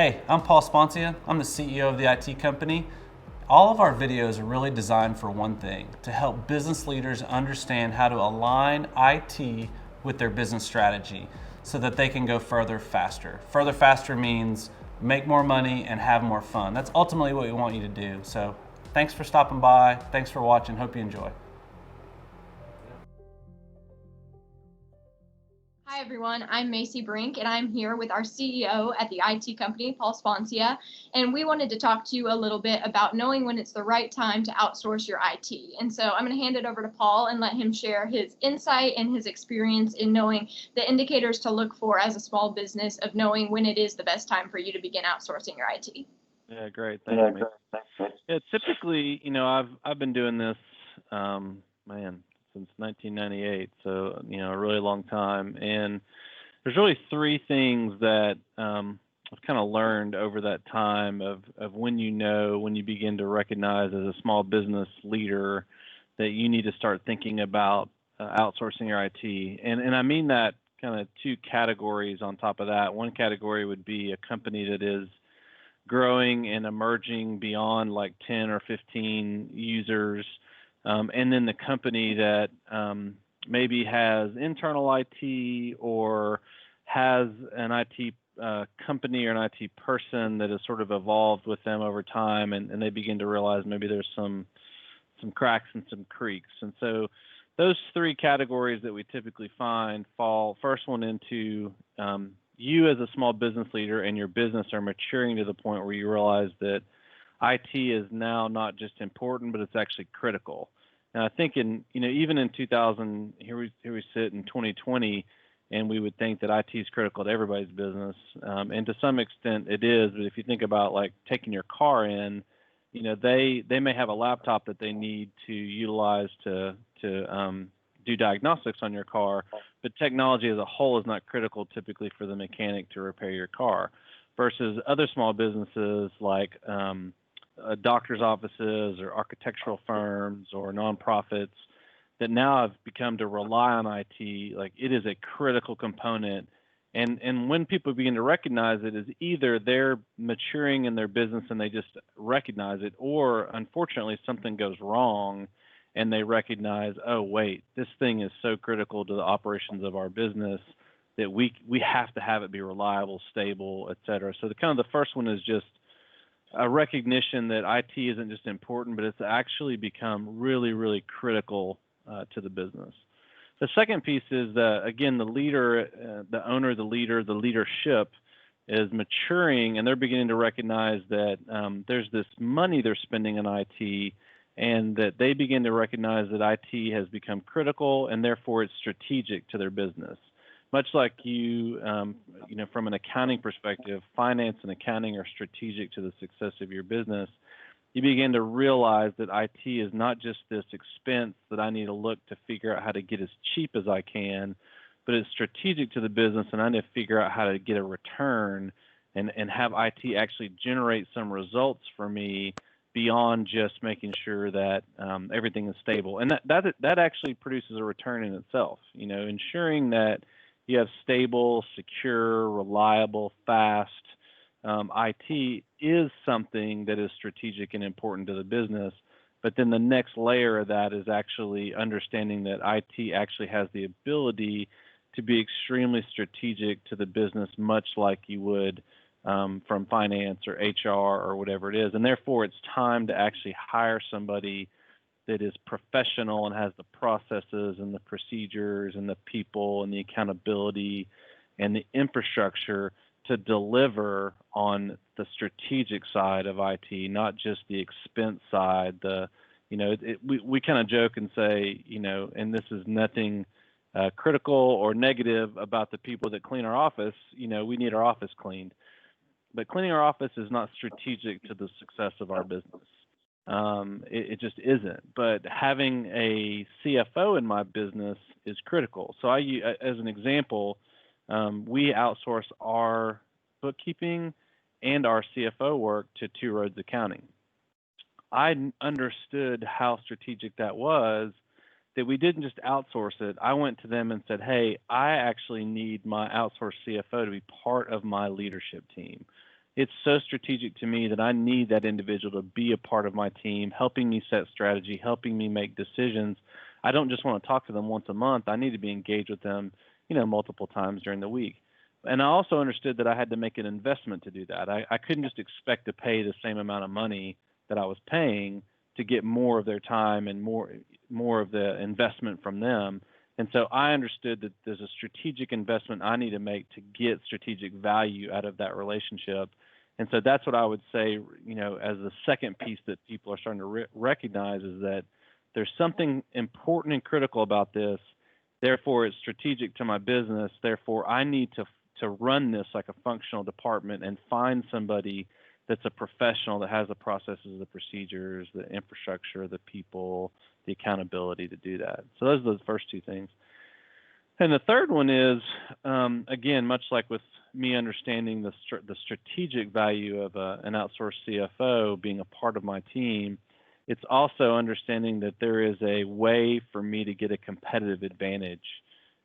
Hey, I'm Paul Sponcia. I'm the CEO of the IT company. All of our videos are really designed for one thing, to help business leaders understand how to align IT with their business strategy so that they can go further faster. Further faster means make more money and have more fun. That's ultimately what we want you to do. So thanks for stopping by. Thanks for watching. Hope you enjoy. Hi everyone, I'm Macy Brink and I'm here with our CEO at the IT company, Paul Sponcia, and we wanted to talk to you a little bit about knowing when it's the right time to outsource your IT. And so I'm going to hand it over to Paul and let him share his insight and his experience in knowing the indicators to look for as a small business of knowing when it is the best time for you to begin outsourcing your IT. Yeah, great. Thank you, Macy. Yeah, typically, I've been doing this, since 1998, so a really long time. And there's really three things that I've kind of learned over that time of when you begin to recognize as a small business leader that you need to start thinking about outsourcing your IT. And I mean that kind of two categories on top of that. One category would be a company that is growing and emerging beyond like 10 or 15 users. And then the company that maybe has internal IT or has an IT company or an IT person that has sort of evolved with them over time, and they begin to realize maybe there's some cracks and some creaks. And so those three categories that we typically find fall first one into you as a small business leader and your business are maturing to the point where you realize that IT is now not just important, but it's actually critical. And I think even in 2000, here we sit in 2020, and we would think that IT is critical to everybody's business, and to some extent it is. But if you think about like taking your car in, they may have a laptop that they need to utilize to do diagnostics on your car, but technology as a whole is not critical typically for the mechanic to repair your car, versus other small businesses like doctor's offices or architectural firms or nonprofits that now have become to rely on IT. Like, it is a critical component. And when people begin to recognize it, is either they're maturing in their business and they just recognize it, or unfortunately something goes wrong and they recognize, oh wait, this thing is so critical to the operations of our business that we have to have it be reliable, stable, et cetera. So the first one is just a recognition that IT isn't just important, but it's actually become really, really critical to the business. The second piece is that, again, the leader, the owner, the leader, the leadership is maturing, and they're beginning to recognize that there's this money they're spending on IT, and that they begin to recognize that IT has become critical, and therefore it's strategic to their business. Much like from an accounting perspective, finance and accounting are strategic to the success of your business. You begin to realize that IT is not just this expense that I need to look to figure out how to get as cheap as I can, but it's strategic to the business, and I need to figure out how to get a return and have IT actually generate some results for me beyond just making sure that everything is stable. And that actually produces a return in itself. Ensuring that you have stable, secure, reliable, fast IT is something that is strategic and important to the business. But then the next layer of that is actually understanding that IT actually has the ability to be extremely strategic to the business, much like you would from finance or HR or whatever it is. And therefore, it's time to actually hire somebody that is professional and has the processes and the procedures and the people and the accountability and the infrastructure to deliver on the strategic side of IT, not just the expense side. We kind of joke and say, and this is nothing critical or negative about the people that clean our office. We need our office cleaned, but cleaning our office is not strategic to the success of our business. It just isn't. But having a CFO in my business is critical. So as an example, we outsource our bookkeeping and our CFO work to Two Roads Accounting. I understood how strategic that was, that we didn't just outsource it. I went to them and said, hey, I actually need my outsourced CFO to be part of my leadership team. it's so strategic to me that I need that individual to be a part of my team, helping me set strategy, helping me make decisions. I don't just want to talk to them once a month. I need to be engaged with them, multiple times during the week. And I also understood that I had to make an investment to do that. I couldn't just expect to pay the same amount of money that I was paying to get more of their time and more of the investment from them. And so I understood that there's a strategic investment I need to make to get strategic value out of that relationship. And so that's what I would say, as the second piece that people are starting to recognize is that there's something important and critical about this. Therefore, it's strategic to my business. Therefore, I need to run this like a functional department and find somebody that's a professional that has the processes, the procedures, the infrastructure, the people, the accountability to do that. So those are the first two things. And the third one is, again, much like with me understanding the strategic value of an outsourced CFO being a part of my team, it's also understanding that there is a way for me to get a competitive advantage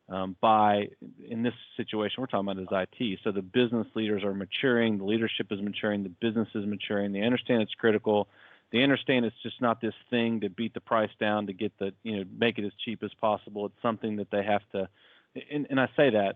in this situation we're talking about is IT. So the business leaders are maturing, the leadership is maturing, the business is maturing. They understand it's critical. They understand it's just not this thing to beat the price down to get make it as cheap as possible. It's something that they have to, and I say that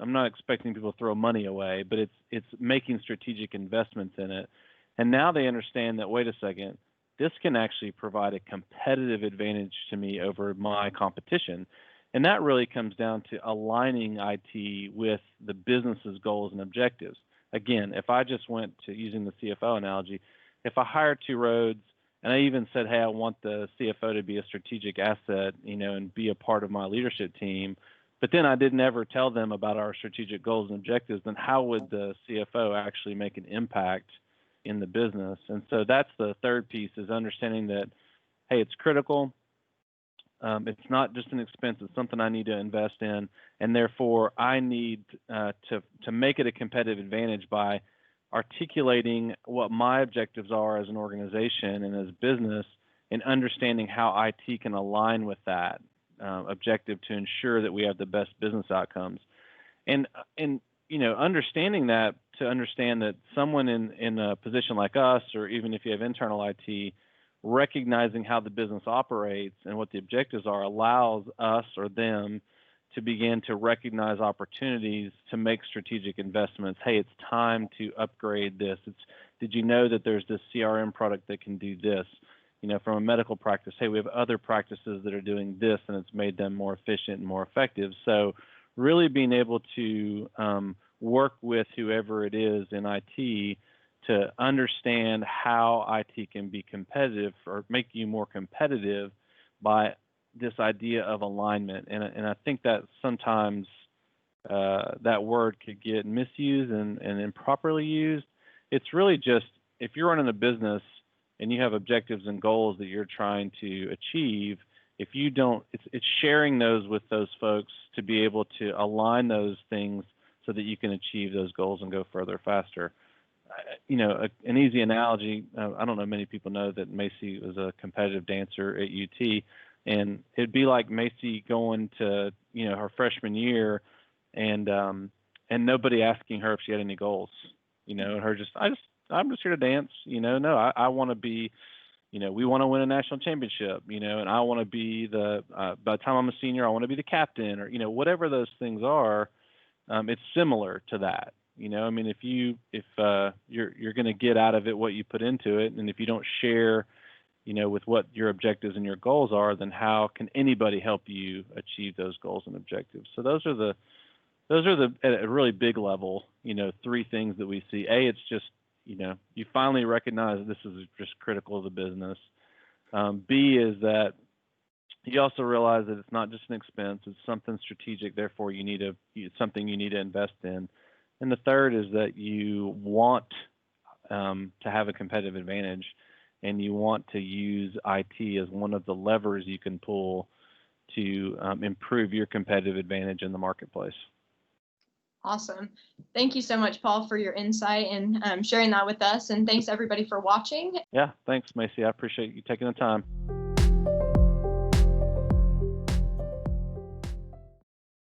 I'm not expecting people to throw money away, but it's making strategic investments in it. And now they understand that, wait a second, this can actually provide a competitive advantage to me over my competition. And that really comes down to aligning IT with the business's goals and objectives. Again, if I just went to using the CFO analogy, if I hired two roads and I even said, hey, I want the CFO to be a strategic asset, and be a part of my leadership team, but then I didn't ever tell them about our strategic goals and objectives, then how would the CFO actually make an impact in the business? And so that's the third piece, is understanding that, hey, it's critical. It's not just an expense, it's something I need to invest in, and therefore I need to make it a competitive advantage by articulating what my objectives are as an organization and as business, and understanding how IT can align with that objective to ensure that we have the best business outcomes. And understanding that, to understand that someone in a position like us, or even if you have internal IT, recognizing how the business operates and what the objectives are allows us or them to begin to recognize opportunities to make strategic investments. Hey, it's time to upgrade this. Did you know that there's this CRM product that can do this? From a medical practice, hey, we have other practices that are doing this, and it's made them more efficient and more effective. So really being able to work with whoever it is in IT to understand how IT can be competitive or make you more competitive by this idea of alignment. And I think that sometimes that word could get misused and improperly used. It's really just, if you're running a business and you have objectives and goals that you're trying to achieve, if you don't, it's sharing those with those folks to be able to align those things so that you can achieve those goals and go further faster. An easy analogy, I don't know many people know that Macy was a competitive dancer at UT, and it'd be like Macy going to, her freshman year and nobody asking her if she had any goals, and her I'm just here to dance, no, I want to be, we want to win a national championship, and I want to be by the time I'm a senior, I want to be the captain, or, whatever those things are. It's similar to that. If you're going to get out of it what you put into it, and if you don't share, with what your objectives and your goals are, then how can anybody help you achieve those goals and objectives? So those are at a really big level, three things that we see. A, it's just, you finally recognize this is just critical to the business. B is that you also realize that it's not just an expense, it's something strategic, therefore it's something you need to invest in. And the third is that you want to have a competitive advantage, and you want to use IT as one of the levers you can pull to improve your competitive advantage in the marketplace. Awesome. Thank you so much, Paul, for your insight and sharing that with us. And thanks everybody for watching. Yeah, thanks, Macy. I appreciate you taking the time.